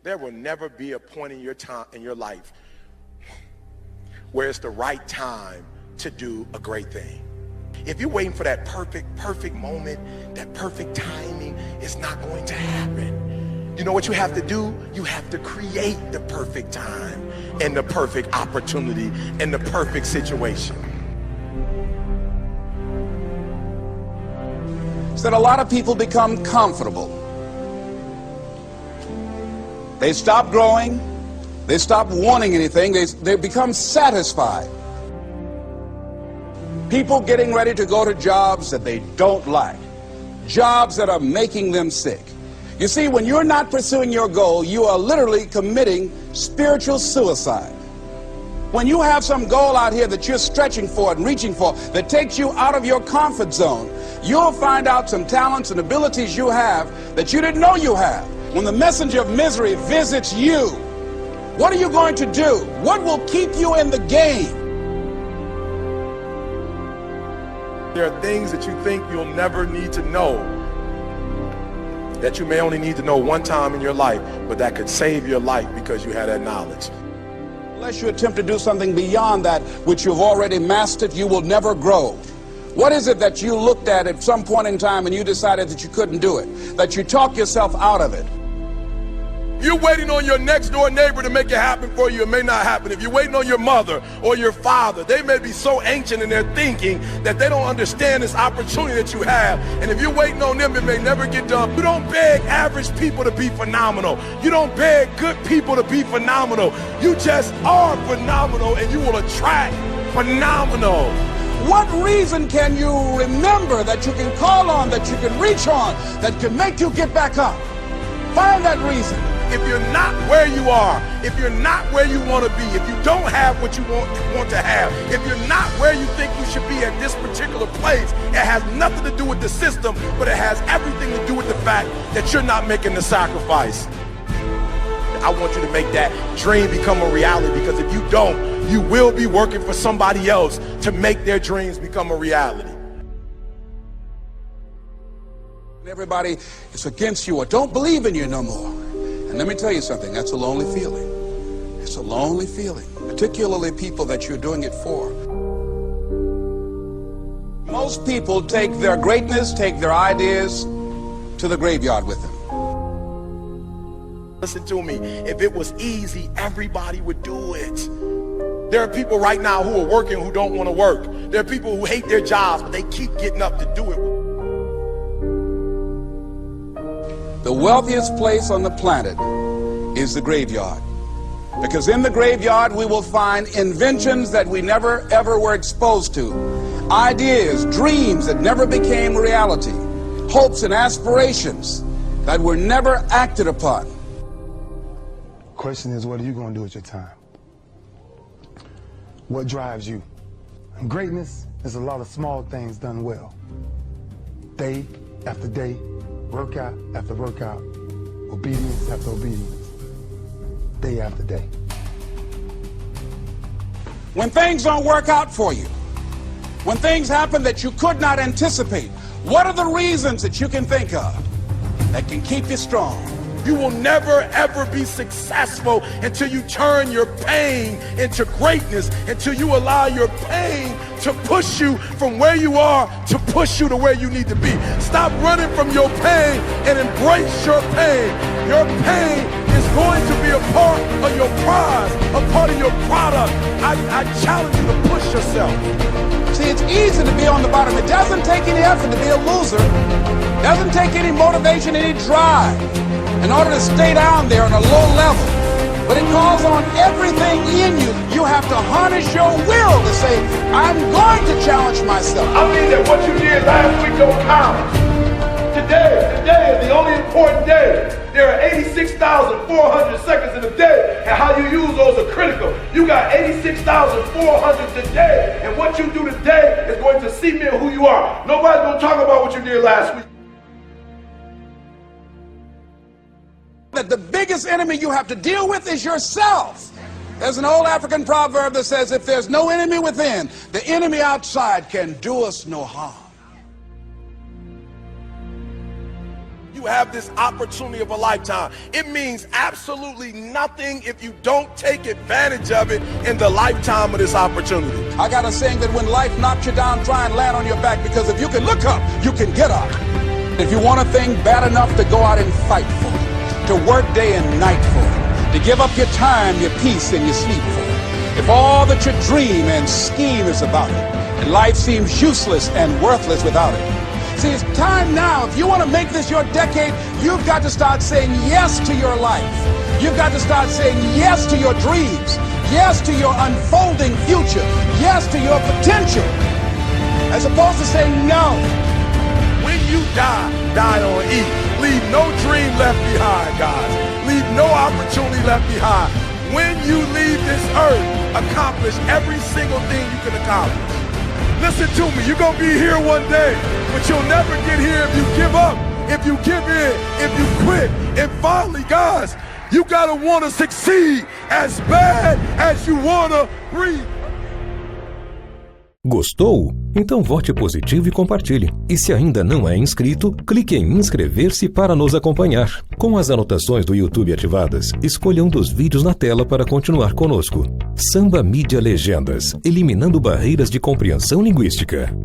There will never be a point in your time in your life where it's the right time to do a great thing. If you're waiting for that perfect moment, that perfect timing, it's not going to happen. You know what you have to do? You have to create the perfect time and the perfect opportunity and the perfect situation. So that a lot of people become comfortable. They stop growing. They stop wanting anything. They become satisfied. People getting ready to go to jobs that they don't like. Jobs that are making them sick. You see, when you're not pursuing your goal, you are literally committing spiritual suicide. When you have some goal out here that you're stretching for and reaching for that takes you out of your comfort zone, you'll find out some talents and abilities you have that you didn't know you have. When the messenger of misery visits you, what are you going to do? What will keep you in the game? There are things that you think you'll never need to know, that you may only need to know one time in your life, but that could save your life because you had that knowledge. Unless you attempt to do something beyond that which you've already mastered, you will never grow. What is it that you looked at some point in time and you decided that you couldn't do it, that you talk yourself out of it? You're waiting on your next door neighbor to make it happen for you, it may not happen. If you're waiting on your mother or your father, they may be so ancient in their thinking that they don't understand this opportunity that you have. And if you're waiting on them, it may never get done. You don't beg average people to be phenomenal. You don't beg good people to be phenomenal. You just are phenomenal, and you will attract phenomenal. What reason can you remember that you can call on, that you can reach on, that can make you get back up? Find that reason. If you're not where you are, if you're not where you want to be, if you don't have what you want to have, if you're not where you think you should be at this particular place, it has nothing to do with the system, but it has everything to do with the fact that you're not making the sacrifice. I want you to make that dream become a reality, because if you don't, you will be working for somebody else to make their dreams become a reality. Everybody is against you or don't believe in you no more. And let me tell you something, that's a lonely feeling. It's a lonely feeling, particularly people that you're doing it for. Most people take their greatness, take their ideas to the graveyard with them. Listen to me, if it was easy, everybody would do it. There are people right now who are working who don't want to work. There are people who hate their jobs, but they keep getting up to do it. The wealthiest place on the planet is the graveyard. Because in the graveyard we will find inventions that we never ever were exposed to. Ideas, dreams that never became reality. Hopes and aspirations that were never acted upon. The question is, what are you going to do with your time? What drives you? And greatness is a lot of small things done well. Day after day, workout after workout, obedience after obedience, day after day. When things don't work out for you, when things happen that you could not anticipate, what are the reasons that you can think of that can keep you strong? You will never ever be successful until you turn your pain into greatness, until you allow your pain to push you from where you are to push you to where you need to be. Stop running from your pain and embrace your pain. Your pain is going to be a part of your prize, a part of your product. I challenge you to push yourself. See, it's easy to be on the bottom. It doesn't take any effort to be a loser. It doesn't take any motivation, any drive in order to stay down there on a low level. But it calls on everything in you. You have to harness your will to say, I'm going to challenge myself. I mean that what you did last week don't count. Today is the only important day. There are 86,400 seconds in a day, and how you use those are critical. You got 86,400 today, and what you do today is going to cement who you are. Nobody's going to talk about what you did last week. That the biggest enemy you have to deal with is yourself. There's an old African proverb that says, if there's no enemy within, the enemy outside can do us no harm. You you have this opportunity of a lifetime. It means absolutely nothing if you don't take advantage of it in the lifetime of this opportunity. I got a saying that when life knocks you down, try and land on your back, because if you can look up, you can get up. If you want a thing bad enough to go out and fight for it, to work day and night for it, to give up your time, your peace, and your sleep for it, if all that you dream and scheme is about it, and life seems useless and worthless without it. See, it's time now. If you want to make this your decade, you've got to start saying yes to your life. You've got to start saying yes to your dreams, yes to your unfolding future, yes to your potential, as opposed to saying no. When you die, die on E. Leave no dream left behind, guys. Leave no opportunity left behind. When you leave this earth, accomplish every single thing you can accomplish. Listen to me, you're gonna be here one day, but you'll never get here if you give up, if you give in, if you quit. And finally, guys, you gotta wanna succeed as bad as you wanna breathe. Gostou? Então vote positivo e compartilhe. E se ainda não é inscrito, clique em inscrever-se para nos acompanhar. Com as anotações do YouTube ativadas, escolha um dos vídeos na tela para continuar conosco. Samba Mídia Legendas, eliminando barreiras de compreensão linguística.